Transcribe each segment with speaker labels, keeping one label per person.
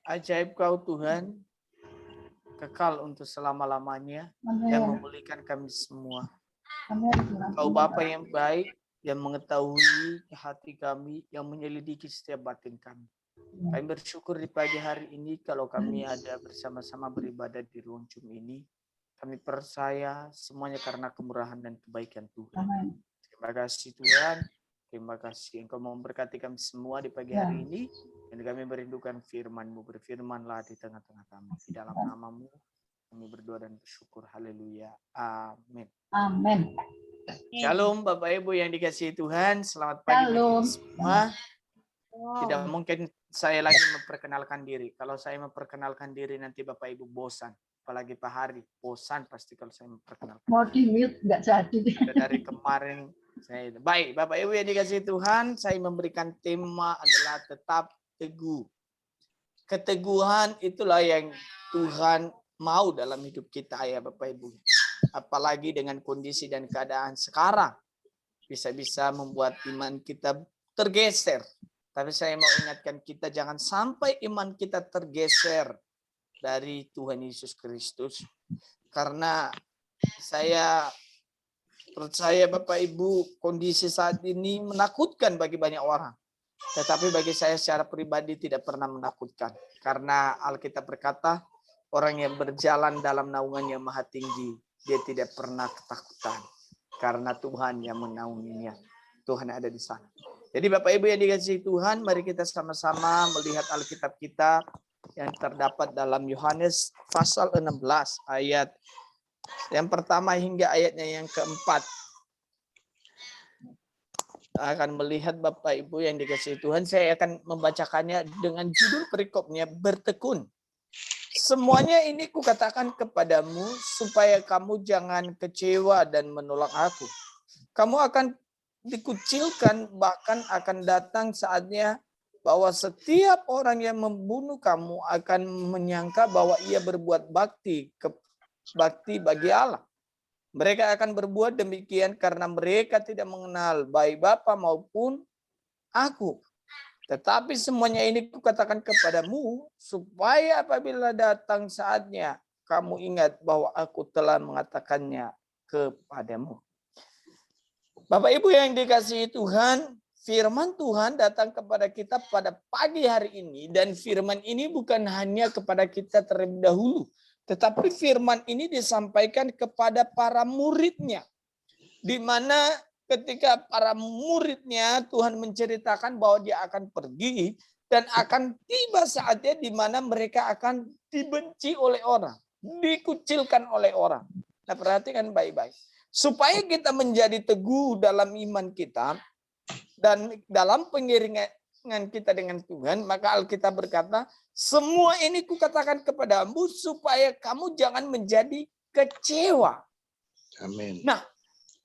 Speaker 1: Ajaib Kau Tuhan, kekal untuk selama-lamanya, yang memulihkan kami semua. Kau Bapa yang baik, yang mengetahui hati kami, yang menyelidiki setiap batin kami. Kami bersyukur di pagi hari ini kalau kami ada bersama-sama beribadah di ruang Zoom ini. Kami percaya semuanya karena kemurahan dan kebaikan Tuhan. Terima kasih Tuhan. Terima kasih Engkau memberkati kami semua di pagi hari ini. Dan kami merindukan firman-Mu. Berfirmanlah di tengah-tengah kami. Di dalam nama-Mu kami berdoa dan bersyukur. Haleluya. Amin.
Speaker 2: Amin.
Speaker 1: Shalom Bapak Ibu yang dikasihi Tuhan. Selamat pagi bagi semua. Tidak mungkin saya lagi memperkenalkan diri. Kalau saya memperkenalkan diri nanti Bapak Ibu bosan. Apalagi Pak Hari. Bosan pasti kalau saya memperkenalkan.
Speaker 2: Mau di-mute nggak jadi.
Speaker 1: Dari kemarin saya. Baik Bapak Ibu yang dikasihi Tuhan. Saya memberikan tema adalah tetap teguh. Keteguhan itulah yang Tuhan mau dalam hidup kita ya Bapak Ibu. Apalagi dengan kondisi dan keadaan sekarang. Bisa-bisa membuat iman kita tergeser. Tapi saya mau ingatkan kita jangan sampai iman kita tergeser dari Tuhan Yesus Kristus. Karena saya percaya Bapak Ibu kondisi saat ini menakutkan bagi banyak orang. Tetapi bagi saya secara pribadi tidak pernah menakutkan. Karena Alkitab berkata orang yang berjalan dalam naungan yang maha tinggi. Dia tidak pernah ketakutan. Karena Tuhan yang menaunginya. Tuhan ada di sana. Jadi Bapak Ibu yang dikasihi Tuhan, mari kita sama-sama melihat Alkitab kita yang terdapat dalam Yohanes pasal 16 ayat yang pertama hingga ayatnya yang keempat. Akan melihat Bapak Ibu yang dikasihi Tuhan, saya akan membacakannya dengan judul perikopnya bertekun. Semuanya ini kukatakan kepadamu supaya kamu jangan kecewa dan menolak aku. Kamu akan dikucilkan, bahkan akan datang saatnya bahwa setiap orang yang membunuh kamu akan menyangka bahwa ia berbuat bakti bagi Allah. Mereka akan berbuat demikian karena mereka tidak mengenal baik Bapa maupun aku. Tetapi semuanya ini kukatakan kepadamu supaya apabila datang saatnya kamu ingat bahwa aku telah mengatakannya kepadamu. Bapak Ibu yang dikasihi Tuhan, firman Tuhan datang kepada kita pada pagi hari ini. Dan firman ini bukan hanya kepada kita terlebih dahulu. Tetapi firman ini disampaikan kepada para muridnya. Di mana ketika para muridnya Tuhan menceritakan bahwa dia akan pergi. Dan akan tiba saatnya di mana mereka akan dibenci oleh orang. Dikucilkan oleh orang. Nah perhatikan baik-baik. Supaya kita menjadi teguh dalam iman kita dan dalam pengiringan kita dengan Tuhan, maka Alkitab berkata, semua ini kukatakan kepadamu supaya kamu jangan menjadi kecewa.
Speaker 3: Amin.
Speaker 1: Nah,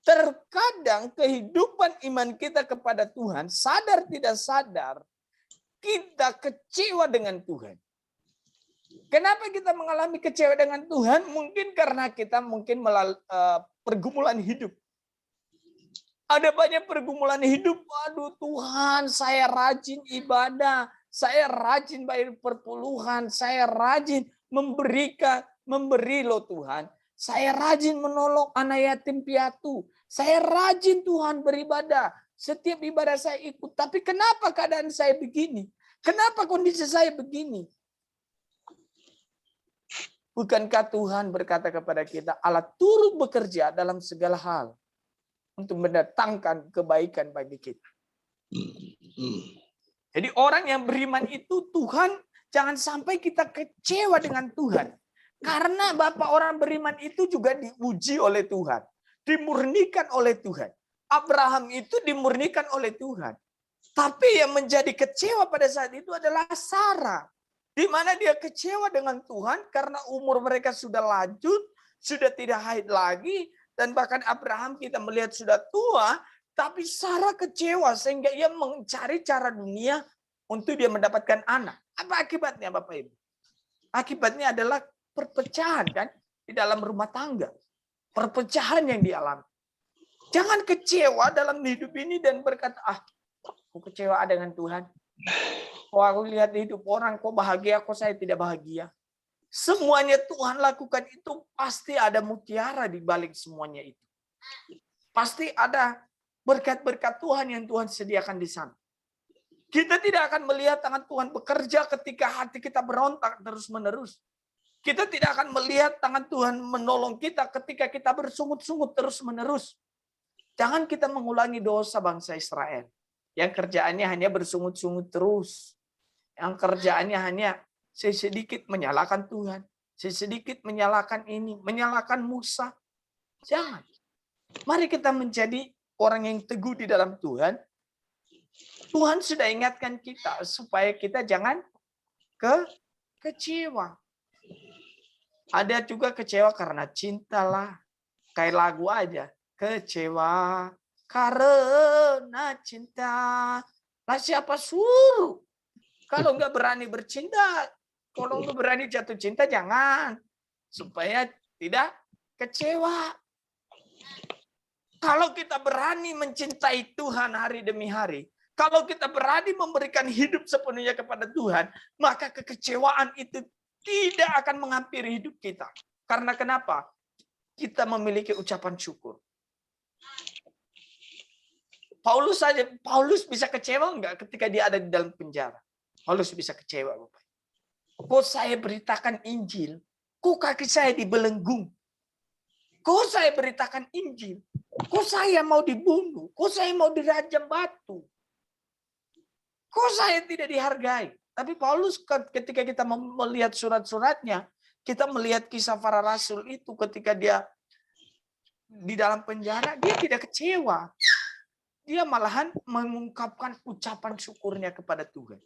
Speaker 1: terkadang kehidupan iman kita kepada Tuhan, sadar tidak sadar, kita kecewa dengan Tuhan. Kenapa kita mengalami kecewa dengan Tuhan? Mungkin karena kita melalui pergumulan hidup. Ada banyak pergumulan hidup. Waduh Tuhan, saya rajin ibadah. Saya rajin bayar perpuluhan. Saya rajin memberi loh Tuhan. Saya rajin menolong anak yatim piatu. Saya rajin Tuhan beribadah. Setiap ibadah saya ikut. Tapi kenapa keadaan saya begini? Kenapa kondisi saya begini? Bukankah Tuhan berkata kepada kita, Allah turut bekerja dalam segala hal untuk mendatangkan kebaikan bagi kita. Jadi orang yang beriman itu Tuhan, jangan sampai kita kecewa dengan Tuhan. Karena Bapak orang beriman itu juga diuji oleh Tuhan. Dimurnikan oleh Tuhan. Abraham itu dimurnikan oleh Tuhan. Tapi yang menjadi kecewa pada saat itu adalah Sarah. Di mana dia kecewa dengan Tuhan karena umur mereka sudah lanjut, sudah tidak haid lagi, dan bahkan Abraham kita melihat sudah tua, tapi Sarah kecewa sehingga ia mencari cara dunia untuk dia mendapatkan anak. Apa akibatnya Bapak Ibu? Akibatnya adalah perpecahan kan di dalam rumah tangga. Perpecahan yang dialami. Jangan kecewa dalam hidup ini dan berkata, aku kecewa dengan Tuhan. Kok aku lihat hidup orang, kok bahagia, kok saya tidak bahagia. Semuanya Tuhan lakukan itu pasti ada mutiara di balik semuanya itu. Pasti ada berkat-berkat Tuhan yang Tuhan sediakan di sana. Kita tidak akan melihat tangan Tuhan bekerja ketika hati kita berontak terus-menerus. Kita tidak akan melihat tangan Tuhan menolong kita ketika kita bersungut-sungut terus-menerus. Jangan kita mengulangi dosa bangsa Israel. Yang kerjaannya hanya bersungut-sungut terus. Yang kerjaannya hanya sedikit menyalahkan Tuhan. Sedikit menyalahkan ini, menyalahkan Musa. Jangan. Mari kita menjadi orang yang teguh di dalam Tuhan. Tuhan sudah ingatkan kita supaya kita jangan kecewa. Ada juga kecewa karena cinta lah. Kayak lagu aja. Kecewa karena cinta. Lah siapa suruh? Kalau nggak berani bercinta, kalau nggak berani jatuh cinta, jangan. Supaya tidak kecewa. Kalau kita berani mencintai Tuhan hari demi hari, kalau kita berani memberikan hidup sepenuhnya kepada Tuhan, maka kekecewaan itu tidak akan menghampiri hidup kita. Karena kenapa? Kita memiliki ucapan syukur. Paulus bisa kecewa enggak ketika dia ada di dalam penjara? Paulus bisa kecewa, Bapak. Kok saya beritakan Injil? Kok kaki saya dibelenggung? Kok saya beritakan Injil? Kok saya mau dibunuh? Kok saya mau dirajam batu? Kok saya tidak dihargai? Tapi Paulus ketika kita melihat surat-suratnya, kita melihat kisah para rasul itu ketika dia di dalam penjara, dia tidak kecewa. Dia malahan mengungkapkan ucapan syukurnya kepada Tuhan.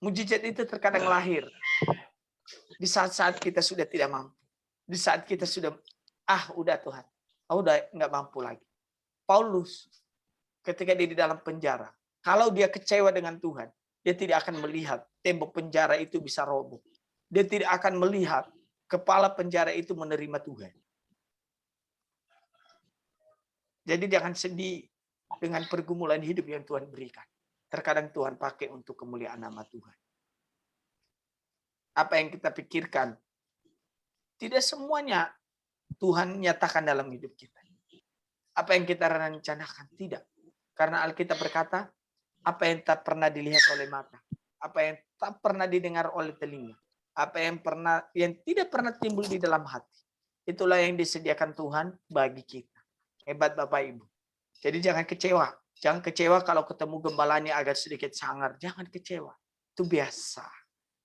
Speaker 1: Mujizat itu terkadang lahir di saat-saat kita sudah tidak mampu. Di saat kita sudah, udah Tuhan, udah nggak mampu lagi. Paulus ketika dia di dalam penjara, kalau dia kecewa dengan Tuhan, dia tidak akan melihat tembok penjara itu bisa roboh. Dia tidak akan melihat kepala penjara itu menerima Tuhan. Jadi jangan sedih dengan pergumulan hidup yang Tuhan berikan. Terkadang Tuhan pakai untuk kemuliaan nama Tuhan. Apa yang kita pikirkan, tidak semuanya Tuhan nyatakan dalam hidup kita. Apa yang kita rencanakan, tidak. Karena Alkitab berkata, apa yang tak pernah dilihat oleh mata, apa yang tak pernah didengar oleh telinga, apa yang tidak pernah timbul di dalam hati, itulah yang disediakan Tuhan bagi kita. Hebat Bapak Ibu. Jadi jangan kecewa. Jangan kecewa kalau ketemu gembalanya agak sedikit sangar. Jangan kecewa. Itu biasa.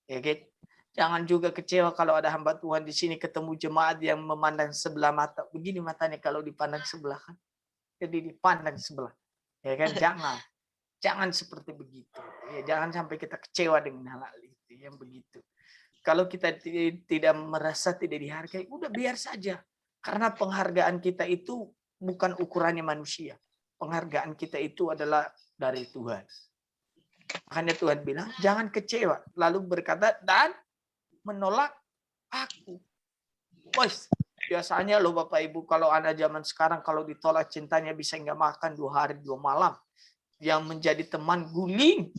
Speaker 1: Ya, gitu. Jangan juga kecewa kalau ada hamba Tuhan di sini ketemu jemaat yang memandang sebelah mata. Begini matanya kalau dipandang sebelah kan. Jadi dipandang sebelah. Ya kan? Jangan. Jangan seperti begitu. Ya, jangan sampai kita kecewa dengan hal itu yang begitu. Kalau kita tidak merasa tidak dihargai, udah biar saja. Karena penghargaan kita itu bukan ukurannya manusia. Penghargaan kita itu adalah dari Tuhan. Makanya Tuhan bilang, jangan kecewa. Lalu berkata, dan menolak aku. Wes, biasanya loh Bapak Ibu, kalau anak zaman sekarang, kalau ditolak cintanya bisa nggak makan 2 hari 2 malam. Yang menjadi teman guling.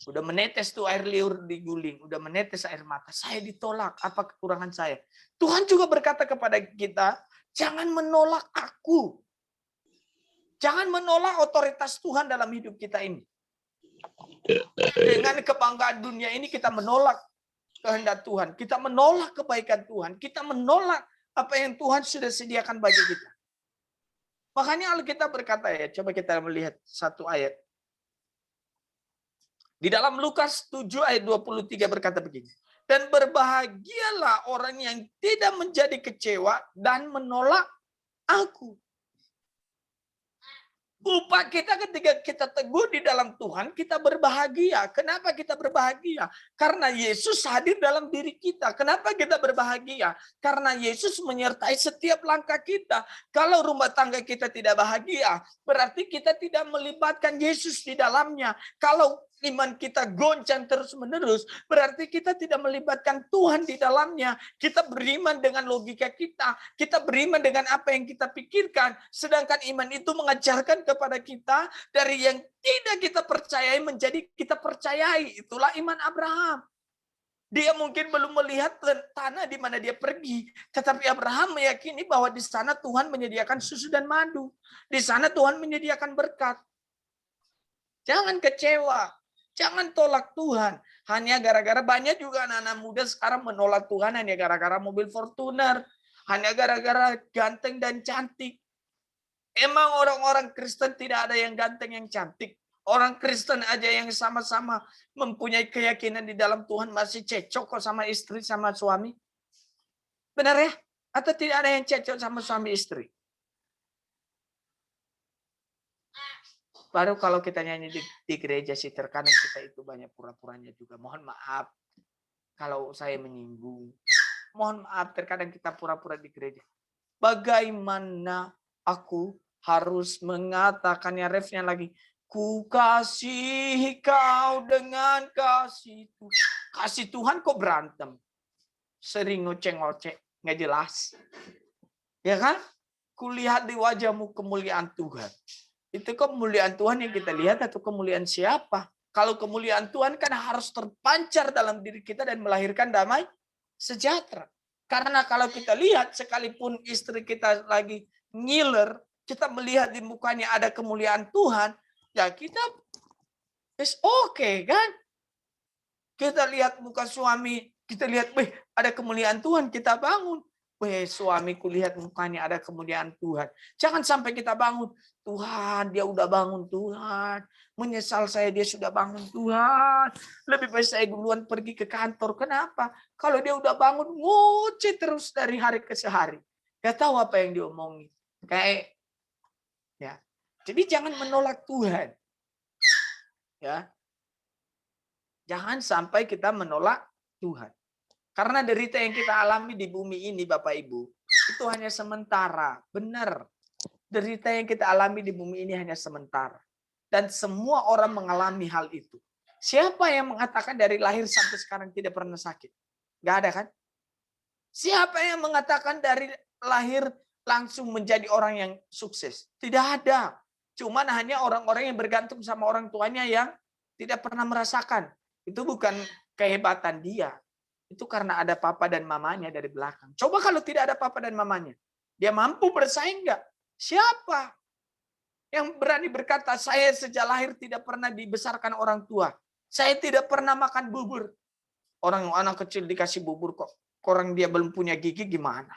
Speaker 1: Udah menetes tuh air liur diguling. Udah menetes air mata. Saya ditolak. Apa kekurangan saya? Tuhan juga berkata kepada kita, jangan menolak aku. Jangan menolak otoritas Tuhan dalam hidup kita ini. Dengan kebanggaan dunia ini kita menolak kehendak Tuhan. Kita menolak kebaikan Tuhan. Kita menolak apa yang Tuhan sudah sediakan bagi kita. Makanya Alkitab berkata ya, coba kita melihat satu ayat. Di dalam Lukas 7 ayat 23 berkata begini. Dan berbahagialah orang yang tidak menjadi kecewa dan menolak aku. Upah kita ketika kita teguh di dalam Tuhan, kita berbahagia. Kenapa kita berbahagia? Karena Yesus hadir dalam diri kita. Kenapa kita berbahagia? Karena Yesus menyertai setiap langkah kita. Kalau rumah tangga kita tidak bahagia, berarti kita tidak melibatkan Yesus di dalamnya. Kalau iman kita goncang terus-menerus, berarti kita tidak melibatkan Tuhan di dalamnya. Kita beriman dengan logika kita beriman dengan apa yang kita pikirkan, sedangkan iman itu mengajarkan kepada kita dari yang tidak kita percayai menjadi kita percayai. Itulah iman Abraham. Dia mungkin belum melihat tanah di mana dia pergi, tetapi Abraham meyakini bahwa di sana Tuhan menyediakan susu dan madu. Di sana Tuhan menyediakan berkat. Jangan kecewa, jangan tolak Tuhan. Hanya gara-gara banyak juga anak-anak muda sekarang menolak Tuhan hanya gara-gara mobil Fortuner, hanya gara-gara ganteng dan cantik. Emang orang-orang Kristen tidak ada yang ganteng yang cantik. Orang Kristen aja yang sama-sama mempunyai keyakinan di dalam Tuhan masih cecok kok sama istri, sama suami. Benar ya? Atau tidak ada yang cecok sama suami istri? Baru kalau kita nyanyi di gereja sih terkadang kita itu banyak pura-puranya juga. Mohon maaf kalau saya menyinggung. Mohon maaf terkadang kita pura-pura di gereja. Bagaimana aku harus mengatakannya, refnya lagi. Ku kasihi kau dengan kasih Tuhan. Kasih Tuhan kok berantem? Sering ngoceh-ngoceh, nggak jelas. Ya kan? Kulihat di wajahmu kemuliaan Tuhan. Itu kemuliaan Tuhan yang kita lihat atau kemuliaan siapa? Kalau kemuliaan Tuhan kan harus terpancar dalam diri kita dan melahirkan damai sejahtera. Karena kalau kita lihat sekalipun istri kita lagi ngiler, kita melihat di mukanya ada kemuliaan Tuhan, ya kita is okay kan? Kita lihat muka suami, kita lihat, ada kemuliaan Tuhan, kita bangun. Suamiku lihat mukanya ada kemuliaan Tuhan. Jangan sampai kita bangun, Tuhan dia udah bangun Tuhan. Menyesal saya dia sudah bangun Tuhan. Lebih baik saya duluan pergi ke kantor. Kenapa? Kalau dia udah bangun, ngoceh terus dari hari ke hari. Gak tahu apa yang diomongin. Kayak, ya. Jadi jangan menolak Tuhan. Ya. Jangan sampai kita menolak Tuhan. Karena derita yang kita alami di bumi ini, Bapak Ibu, itu hanya sementara. Benar. Derita yang kita alami di bumi ini hanya sementara. Dan semua orang mengalami hal itu. Siapa yang mengatakan dari lahir sampai sekarang tidak pernah sakit? Nggak ada kan? Siapa yang mengatakan dari lahir langsung menjadi orang yang sukses? Tidak ada. Cuman hanya orang-orang yang bergantung sama orang tuanya yang tidak pernah merasakan. Itu bukan kehebatan dia. Itu karena ada papa dan mamanya dari belakang. Coba kalau tidak ada papa dan mamanya. Dia mampu bersaing enggak? Siapa yang berani berkata, saya sejak lahir tidak pernah dibesarkan orang tua. Saya tidak pernah makan bubur. Orang anak kecil dikasih bubur kok. Orang dia belum punya gigi gimana?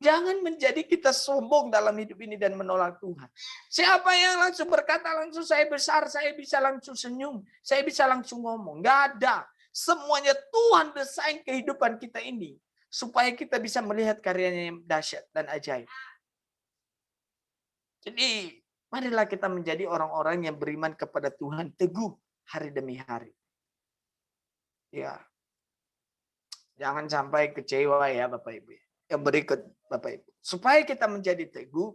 Speaker 1: Jangan menjadi kita sombong dalam hidup ini dan menolak Tuhan. Siapa yang langsung berkata langsung saya besar, saya bisa langsung senyum, saya bisa langsung ngomong. Nggak ada. Semuanya Tuhan desain kehidupan kita ini supaya kita bisa melihat karyanya yang dahsyat dan ajaib. Jadi marilah kita menjadi orang-orang yang beriman kepada Tuhan teguh hari demi hari. Ya, jangan sampai kecewa ya Bapak Ibu. Yang berikut Bapak Ibu, supaya kita menjadi teguh,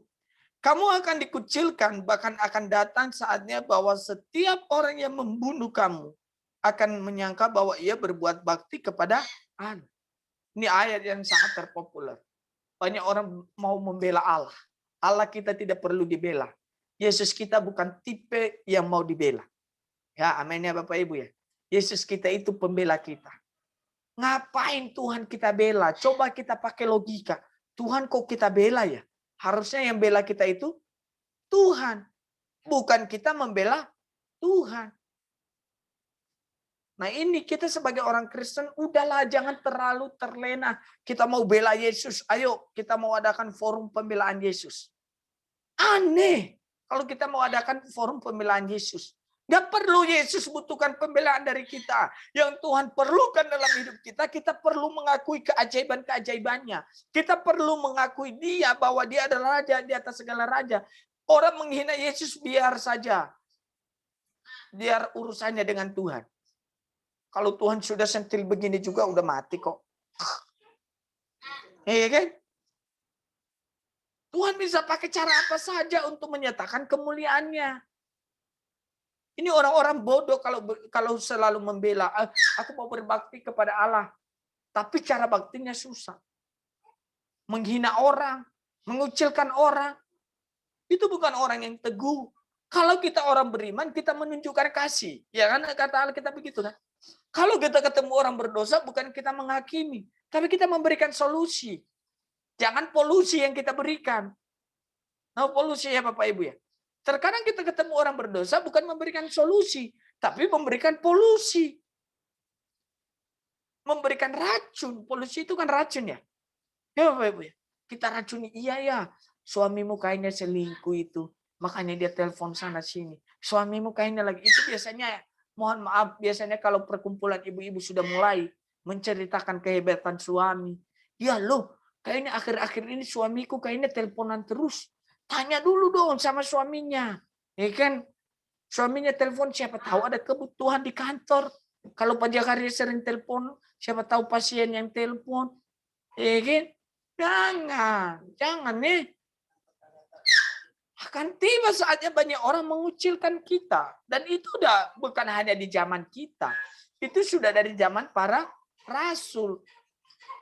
Speaker 1: kamu akan dikucilkan, bahkan akan datang saatnya bahwa setiap orang yang membunuh kamu akan menyangka bahwa ia berbuat bakti kepada Allah. Ini ayat yang sangat terpopuler. Banyak orang mau membela Allah. Allah kita tidak perlu dibela. Yesus kita bukan tipe yang mau dibela. Ya, amin ya Bapak Ibu ya. Yesus kita itu pembela kita. Ngapain Tuhan kita bela? Coba kita pakai logika. Tuhan kok kita bela ya? Harusnya yang bela kita itu Tuhan. Bukan kita membela Tuhan. Nah ini kita sebagai orang Kristen, udahlah jangan terlalu terlena. Kita mau bela Yesus, ayo kita mau adakan forum pembelaan Yesus. Aneh kalau kita mau adakan forum pembelaan Yesus. Gak perlu Yesus butuhkan pembelaan dari kita. Yang Tuhan perlukan dalam hidup kita, kita perlu mengakui keajaiban-keajaibannya. Kita perlu mengakui dia bahwa dia adalah raja di atas segala raja. Orang menghina Yesus biar saja. Biar urusannya dengan Tuhan. Kalau Tuhan sudah sentil begini juga udah mati kok. Iya kan? Tuhan bisa pakai cara apa saja untuk menyatakan kemuliaannya. Ini orang-orang bodoh kalau selalu membela, aku mau berbakti kepada Allah, tapi cara baktinya susah. Menghina orang, mengucilkan orang. Itu bukan orang yang teguh. Kalau kita orang beriman, kita menunjukkan kasih. Ya kan, kata Allah kita begitu kan. Kalau kita ketemu orang berdosa, bukan kita menghakimi, tapi kita memberikan solusi. Jangan polusi yang kita berikan. Nah, polusi ya Bapak Ibu ya. Terkadang kita ketemu orang berdosa bukan memberikan solusi, tapi memberikan polusi. Memberikan racun. Polusi itu kan racun ya. Ya Bapak Ibu ya. Kita racuni, iya ya. Suamimu kayaknya selingkuh itu. Makanya dia telepon sana sini. Suamimu kayaknya lagi. Itu biasanya, mohon maaf, biasanya kalau perkumpulan ibu-ibu sudah mulai menceritakan kehebatan suami. Ya loh, kayaknya akhir-akhir ini suamiku kayaknya teleponan terus. Tanya dulu dong sama suaminya. Ya kan? Suaminya telepon, siapa tahu ada kebutuhan di kantor. Kalau Pak Jakaria sering telepon, siapa tahu pasien yang telepon. Ya kan? Jangan nih. Akan tiba saatnya banyak orang mengucilkan kita. Dan itu udah bukan hanya di zaman kita. Itu sudah dari zaman para rasul.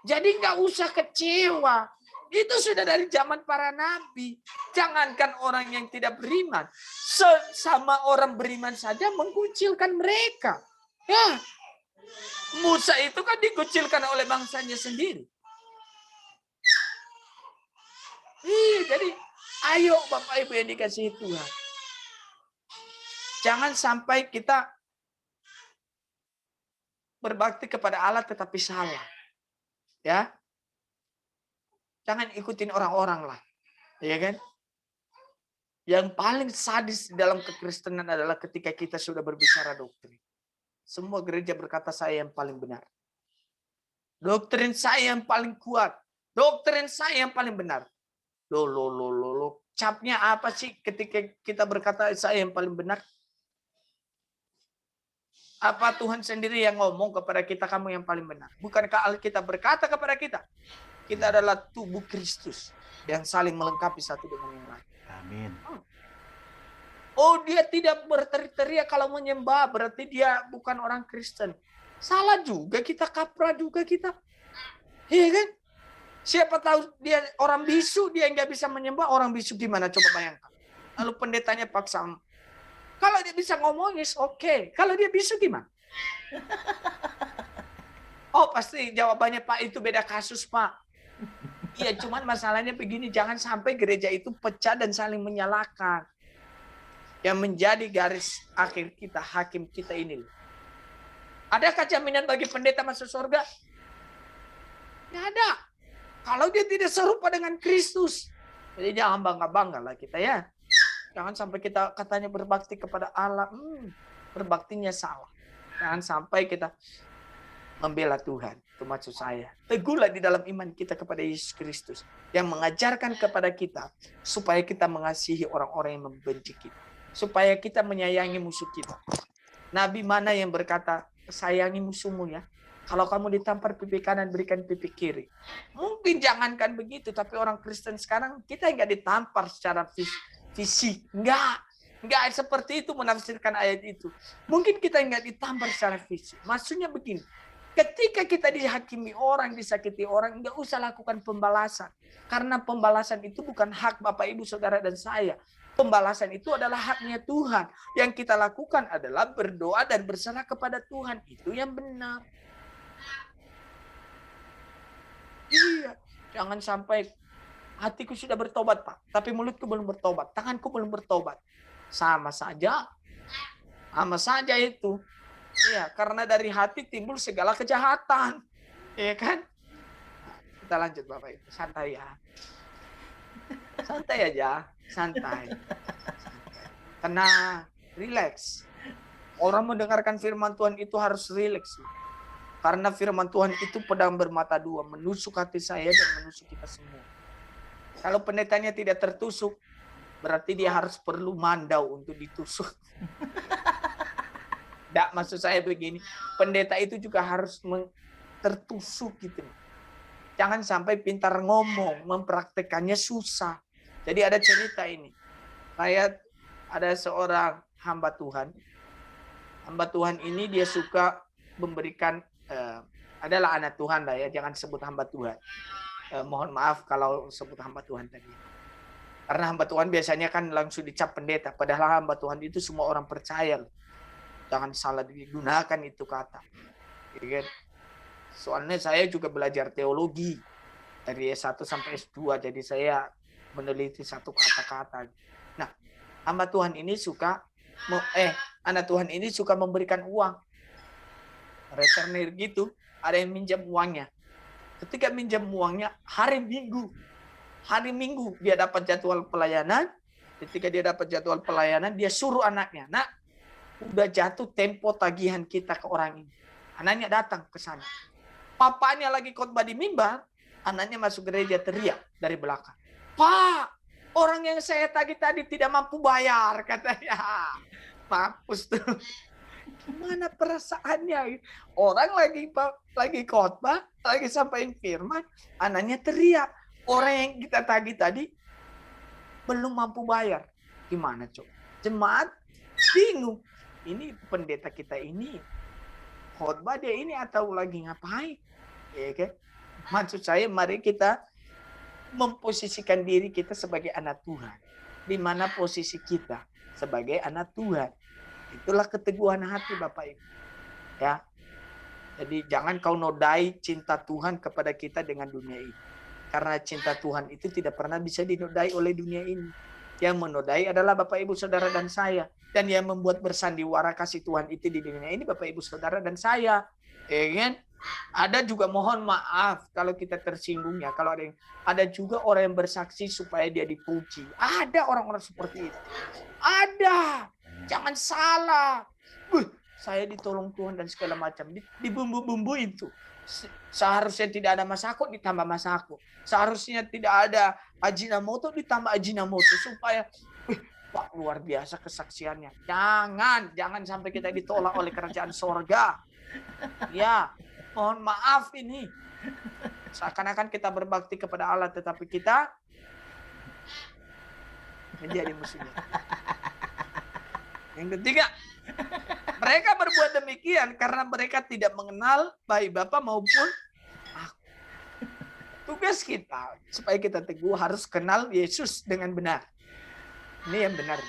Speaker 1: Jadi nggak usah kecewa. Itu sudah dari zaman para nabi. Jangankan orang yang tidak beriman. Sama orang beriman saja mengucilkan mereka. Ya, Musa itu kan dikucilkan oleh bangsanya sendiri. Jadi ayo Bapak Ibu yang dikasihi Tuhan. Jangan sampai kita berbakti kepada Allah tetapi salah. Ya. Jangan ikutin orang-orang lah. Ya kan? Yang paling sadis dalam kekristenan adalah ketika kita sudah berbicara doktrin. Semua gereja berkata saya yang paling benar. Doktrin saya yang paling kuat. Doktrin saya yang paling benar. Loh. Capnya apa sih ketika kita berkata saya yang paling benar? Apa Tuhan sendiri yang ngomong kepada kita kamu yang paling benar? Bukankah Alkitab berkata kepada kita? Kita adalah tubuh Kristus yang saling melengkapi satu dengan yang lain.
Speaker 3: Amin.
Speaker 1: Oh, dia tidak berteriak kalau menyembah, berarti dia bukan orang Kristen. Salah juga kita, kaprah juga kita. Iya kan? Siapa tahu dia orang bisu, dia nggak bisa menyembah. Orang bisu gimana? Coba bayangkan. Lalu pendetanya paksa. Kalau dia bisa ngomongin, oke. Kalau dia bisu gimana? Oh, pasti jawabannya, Pak, itu beda kasus, Pak. Iya, cuman masalahnya begini, jangan sampai gereja itu pecah dan saling menyalahkan. Yang menjadi garis akhir kita, hakim kita ini. Adakah jaminan bagi pendeta masuk surga? Tidak ada. Kalau dia tidak serupa dengan Kristus. Jadi jangan bangga-bangga lah kita ya. Jangan sampai kita katanya berbakti kepada Allah. Berbaktinya salah. Jangan sampai kita membela Tuhan. Itu maksud saya. Teguhlah di dalam iman kita kepada Yesus Kristus. Yang mengajarkan kepada kita. Supaya kita mengasihi orang-orang yang membenci kita. Supaya kita menyayangi musuh kita. Nabi mana yang berkata, sayangi musuhmu ya. Kalau kamu ditampar pipi kanan, berikan pipi kiri. Mungkin jangankan begitu. Tapi orang Kristen sekarang, kita nggak ditampar secara fisik. Nggak seperti itu menafsirkan ayat itu. Mungkin kita nggak ditampar secara fisik. Maksudnya begini. Ketika kita dihakimi orang, disakiti orang, nggak usah lakukan pembalasan. Karena pembalasan itu bukan hak Bapak, Ibu, Saudara, dan saya. Pembalasan itu adalah haknya Tuhan. Yang kita lakukan adalah berdoa dan berserah kepada Tuhan. Itu yang benar. Iya. Jangan sampai hatiku sudah bertobat, Pak. Tapi mulutku belum bertobat. Tanganku belum bertobat. Sama saja. Sama saja itu. Iya, karena dari hati timbul segala kejahatan. Iya kan? Nah, kita lanjut Bapak Ibu. Santai ya. Santai aja. Santai. Tenang. Relax. Orang mendengarkan firman Tuhan itu harus relax. Karena firman Tuhan itu pedang bermata dua. Menusuk hati saya dan menusuk kita semua. Kalau pendetanya tidak tertusuk, berarti dia harus perlu mandau untuk ditusuk. Tidak, maksud saya begini. Pendeta itu juga harus tertusuk gitu. Jangan sampai pintar ngomong, mempraktekannya susah. Jadi ada cerita ini. Saya ada seorang hamba Tuhan. Hamba Tuhan ini dia suka memberikan adalah anak Tuhan lah ya, jangan sebut hamba Tuhan. Mohon maaf kalau sebut hamba Tuhan tadi. Karena hamba Tuhan biasanya kan langsung dicap pendeta, padahal hamba Tuhan itu semua orang percaya. Jangan salah digunakan itu kata. Ya kan? Soalnya saya juga belajar teologi dari S1 sampai S2, jadi saya meneliti satu kata-kata. Nah, hamba Tuhan ini suka anak Tuhan ini suka memberikan uang. Returnir gitu, ada yang minjam uangnya. Ketika minjam uangnya hari Minggu dia dapat jadwal pelayanan. Ketika dia dapat jadwal pelayanan, dia suruh anaknya, "Nak, udah jatuh tempo tagihan kita ke orang ini." Anaknya datang ke sana. Papanya lagi khotbah di mimbar, anaknya masuk gereja teriak dari belakang, "Pak, orang yang saya tagih tadi tidak mampu bayar," katanya. Mampus tuh. Gimana perasaannya? Orang lagi khotbah, lagi sampaikan firman, anaknya teriak. Orang yang kita tagih tadi belum mampu bayar. Gimana, Cok? Jemaat bingung. Ini pendeta kita ini khotbah dia ini atau lagi ngapain? Ya kan? Maksud saya mari kita memposisikan diri kita sebagai anak Tuhan. Di mana posisi kita sebagai anak Tuhan? Itulah keteguhan hati Bapak Ibu. Ya. Jadi jangan kau nodai cinta Tuhan kepada kita dengan dunia ini. Karena cinta Tuhan itu tidak pernah bisa dinodai oleh dunia ini. Yang menodai adalah Bapak Ibu Saudara dan saya. Dan yang membuat bersandiwara kasih Tuhan itu di dunia ini Bapak Ibu Saudara dan saya. Ya kan? Ada juga mohon maaf kalau kita tersinggung ya. Kalau ada juga orang yang bersaksi supaya dia dipuji. Ada orang-orang seperti itu. Ada. Jangan salah. Saya ditolong Tuhan dan segala macam. Dibumbu-bumbu itu. Seharusnya tidak ada masako ditambah masako. Seharusnya tidak ada ajinomoto ditambah ajinomoto. Supaya Pak luar biasa kesaksiannya. Jangan sampai kita ditolak oleh kerajaan sorga. Ya, mohon maaf ini. Seakan-akan kita berbakti kepada Allah, tetapi kita menjadi musuhnya. Yang ketiga, mereka berbuat demikian karena mereka tidak mengenal baik Bapa maupun aku. Tugas kita supaya kita teguh harus kenal Yesus dengan benar. Ini yang benar.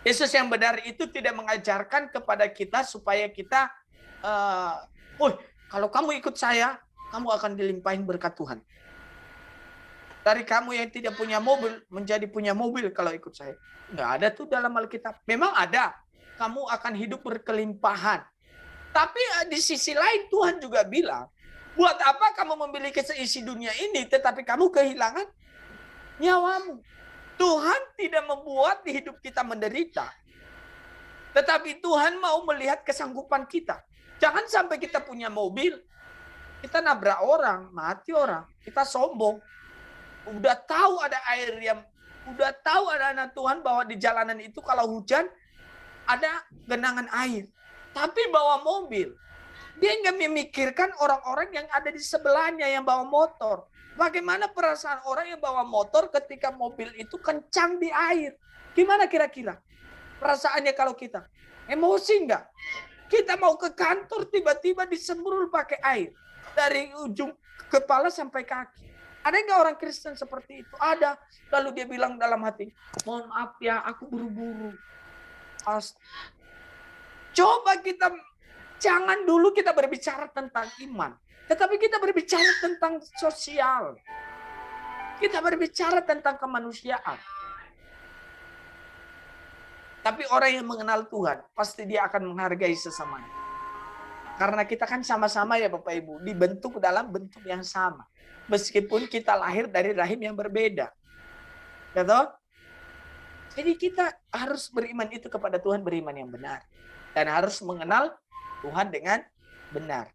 Speaker 1: Yesus yang benar itu tidak mengajarkan kepada kita supaya kita, kalau kamu ikut saya, kamu akan dilimpahin berkat Tuhan. Dari kamu yang tidak punya mobil menjadi punya mobil kalau ikut saya. Nggak ada tuh dalam Alkitab. Memang ada. Kamu akan hidup berkelimpahan. Tapi di sisi lain Tuhan juga bilang, buat apa kamu memiliki seisi dunia ini tetapi kamu kehilangan nyawamu. Tuhan tidak membuat hidup kita menderita. Tetapi Tuhan mau melihat kesanggupan kita. Jangan sampai kita punya mobil, kita nabrak orang, mati orang, kita sombong. Udah tahu ada air udah tahu ada anak Tuhan bahwa di jalanan itu kalau hujan ada genangan air. Tapi bawa mobil. Dia nggak memikirkan orang-orang yang ada di sebelahnya yang bawa motor. Bagaimana perasaan orang yang bawa motor ketika mobil itu kencang di air? Gimana kira-kira perasaannya kalau kita? Emosi nggak? Kita mau ke kantor tiba-tiba disembrul pakai air. Dari ujung kepala sampai kaki. Ada nggak orang Kristen seperti itu? Ada. Lalu dia bilang dalam hati, mohon maaf ya, aku buru-buru. Coba kita, jangan dulu kita berbicara tentang iman. Tetapi kita berbicara tentang sosial. Kita berbicara tentang kemanusiaan. Tapi orang yang mengenal Tuhan, pasti dia akan menghargai sesamanya. Karena kita kan sama-sama ya Bapak Ibu, dibentuk dalam bentuk yang sama. Meskipun kita lahir dari rahim yang berbeda. Ya toh? Jadi kita harus beriman itu kepada Tuhan, beriman yang benar. Dan harus mengenal Tuhan dengan benar.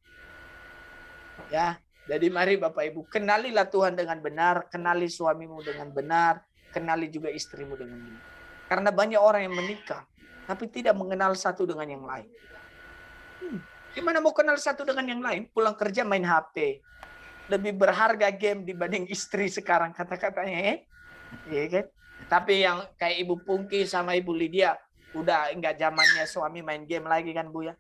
Speaker 1: Ya, jadi mari Bapak Ibu, kenalilah Tuhan dengan benar, kenali suamimu dengan benar, kenali juga istrimu dengan benar. Karena banyak orang yang menikah, tapi tidak mengenal satu dengan yang lain. Gimana mau kenal satu dengan yang lain? Pulang kerja main HP. Lebih berharga game dibanding istri sekarang, kata-katanya. Ya kan? Tapi yang kayak Ibu Pungki sama Ibu Lydia, Udah enggak zamannya suami main game lagi kan Bu ya.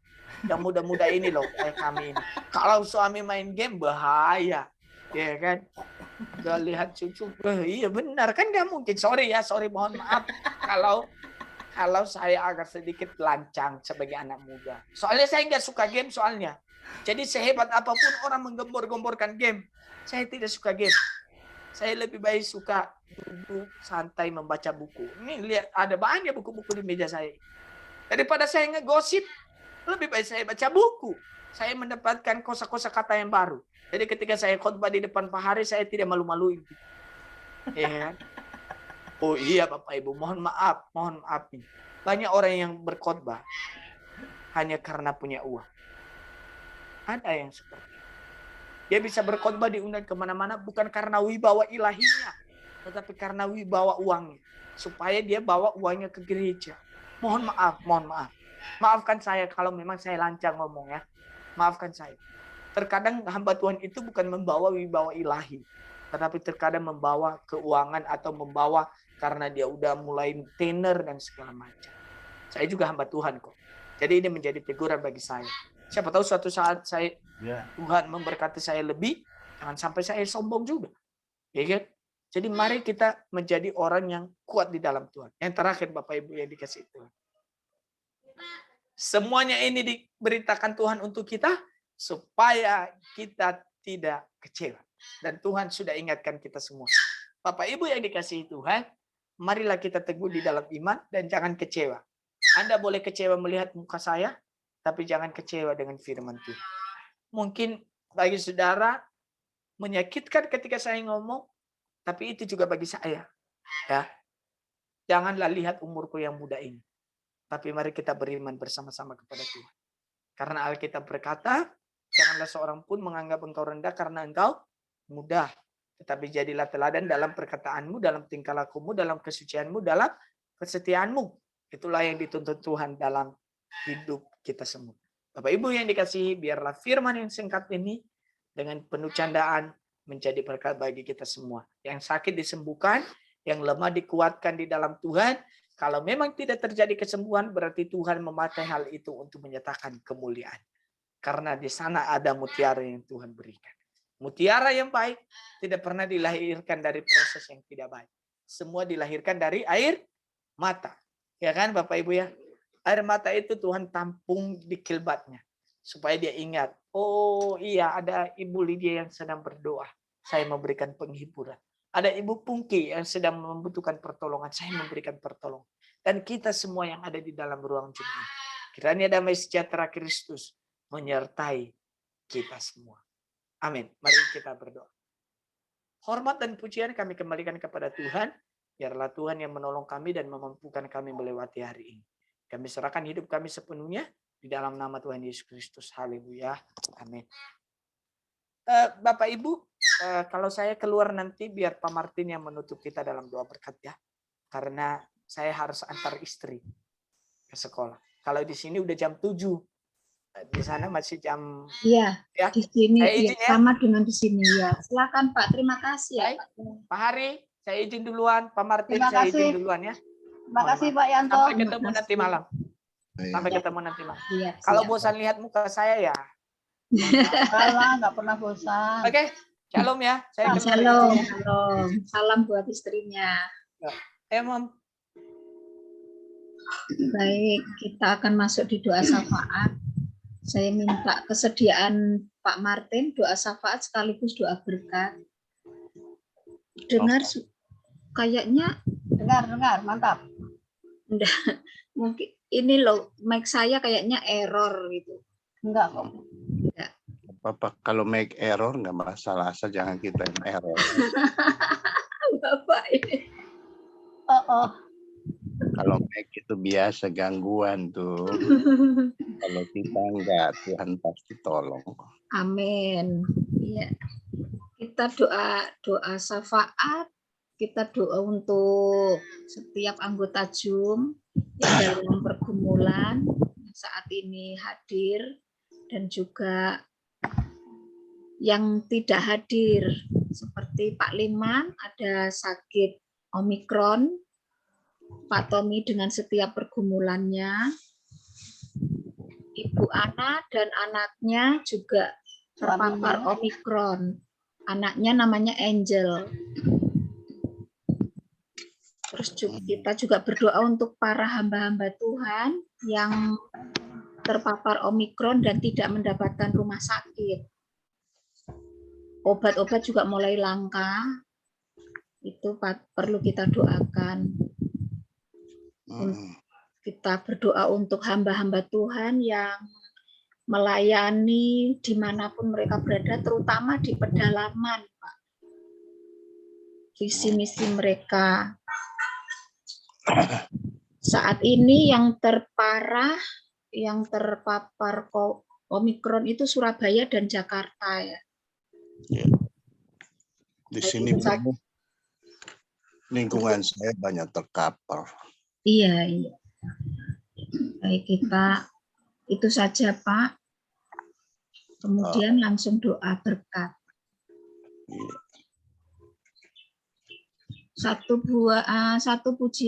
Speaker 1: Yang muda-muda ini loh kayak kami ini. Kalau suami main game bahaya. Ya kan? Udah lihat cucu, iya benar kan nggak mungkin. Sorry mohon maaf kalau saya agak sedikit lancang sebagai anak muda. Soalnya saya nggak suka game soalnya. Jadi sehebat apapun orang menggembor-gemborkan game, saya tidak suka game. Saya lebih baik suka duduk santai membaca buku. Ini lihat ada banyak buku-buku di meja saya. Daripada saya ngegosip, lebih baik saya baca buku. Saya mendapatkan kosa-kosa kata yang baru. Jadi ketika saya khotbah di depan Pak Hari, saya tidak malu-maluin. Ya. Oh iya Bapak Ibu, mohon maaf nih. Banyak orang yang berkhotbah hanya karena punya uang. Ada yang seperti itu. Dia bisa berkhotbah diundang kemana-mana bukan karena wibawa ilahinya, tetapi karena wibawa uangnya. Supaya dia bawa uangnya ke gereja. Mohon maaf. Maafkan saya kalau memang saya lancang ngomong ya. Maafkan saya. Terkadang hamba Tuhan itu bukan membawa wibawa ilahi, tetapi terkadang membawa keuangan atau membawa karena dia udah mulai tenar dan segala macam. Saya juga hamba Tuhan kok. Jadi ini menjadi teguran bagi saya. Siapa tahu suatu saat Tuhan memberkati saya lebih, jangan sampai saya sombong juga. Ya kan? Jadi mari kita menjadi orang yang kuat di dalam Tuhan. Yang terakhir Bapak Ibu yang dikasih Tuhan. Semuanya ini diberitakan Tuhan untuk kita supaya kita tidak kecewa. Dan Tuhan sudah ingatkan kita semua. Bapak Ibu yang dikasihi Tuhan, marilah kita teguh di dalam iman dan jangan kecewa. Anda boleh kecewa melihat muka saya, tapi jangan kecewa dengan firman Tuhan. Mungkin bagi saudara menyakitkan ketika saya ngomong, tapi itu juga bagi saya. Ya. Janganlah lihat umurku yang muda ini. Tapi mari kita beriman bersama-sama kepada Tuhan. Karena Alkitab berkata, janganlah seorang pun menganggap engkau rendah karena engkau muda. Tetapi jadilah teladan dalam perkataanmu, dalam tingkah lakumu, dalam kesucianmu, dalam kesetiaanmu. Itulah yang dituntut Tuhan dalam hidup kita semua. Bapak Ibu yang dikasihi, biarlah firman yang singkat ini dengan penuh candaan menjadi berkat bagi kita semua. Yang sakit disembuhkan, yang lemah dikuatkan di dalam Tuhan. Kalau memang tidak terjadi kesembuhan, berarti Tuhan memakai hal itu untuk menyatakan kemuliaan. Karena di sana ada mutiara yang Tuhan berikan. Mutiara yang baik tidak pernah dilahirkan dari proses yang tidak baik. Semua dilahirkan dari air mata. Ya kan Bapak Ibu ya? Air mata itu Tuhan tampung di kilbatnya. Supaya dia ingat, oh iya ada Ibu Lydia yang sedang berdoa. Saya memberikan penghiburan. Ada Ibu Pungki yang sedang membutuhkan pertolongan. Saya memberikan pertolongan. Dan kita semua yang ada di dalam ruang jemaat. Kiranya damai sejahtera Kristus menyertai kita semua. Amin. Mari kita berdoa. Hormat dan pujian kami kembalikan kepada Tuhan. Biarlah Tuhan yang menolong kami dan memampukan kami melewati hari ini. Kami serahkan hidup kami sepenuhnya di dalam nama Tuhan Yesus Kristus. Haleluya. Amin. Bapak Ibu, kalau saya keluar nanti biar Pak Martin yang menutup kita dalam doa berkat ya. Karena saya harus antar istri ke sekolah. Kalau di sini udah jam 7. Di sana masih jam...
Speaker 2: Iya,
Speaker 1: ya.
Speaker 2: di sini
Speaker 1: Saya izin ya.
Speaker 2: sama dengan di sini ya. Silakan Pak, terima kasih ya.
Speaker 1: Pak Hari, saya izin duluan. Pak Martin,
Speaker 2: Terima
Speaker 1: saya
Speaker 2: kasih.
Speaker 1: izin duluan ya.
Speaker 2: Terima kasih Pak Yanto.
Speaker 1: Sampai ketemu nanti malam. Sampai ketemu nanti malam. Kalau bosan lihat muka saya ya.
Speaker 2: Salah, nggak pernah bosan.
Speaker 1: Oke, shalom ya. Saya
Speaker 2: Shalom. Salam buat istrinya.
Speaker 1: Emang.
Speaker 2: Baik, kita akan masuk di doa syafaat. Saya minta kesediaan Pak Martin, doa syafaat sekaligus doa berkat. Dengar kayaknya dengar, mantap. Enggak, mungkin ini loh mic saya kayaknya error gitu. Enggak kok. Enggak.
Speaker 3: Bapak kalau make error nggak masalah, asal jangan kita yang error.
Speaker 2: Bapak ini.
Speaker 3: Kalau make itu biasa gangguan tuh. Kalau kita enggak, Tuhan pasti tolong.
Speaker 2: Amin. Iya. Kita doa syafaat, kita doa untuk setiap anggota JUM yang dalam pergumulan saat ini hadir dan juga yang tidak hadir seperti Pak Liman ada sakit Omikron Pak Tommy dengan setiap pergumulannya. Ibu Ana dan anaknya juga terpapar Omikron. Anaknya namanya Angel. Terus kita juga berdoa untuk para hamba-hamba Tuhan yang terpapar Omikron dan tidak mendapatkan rumah sakit. Obat-obat juga mulai langka. Itu perlu kita doakan. Kita berdoa untuk hamba-hamba Tuhan yang melayani dimanapun mereka berada, terutama di pedalaman, Pak. Visi misi mereka. Saat ini yang terparah, yang terpapar Omikron itu Surabaya dan Jakarta ya.
Speaker 3: Di sini lingkungan saya banyak terkapar.
Speaker 2: Iya, iya. Baik, kita itu saja, Pak. Kemudian langsung doa berkat.
Speaker 3: Iya.
Speaker 2: Satu pujian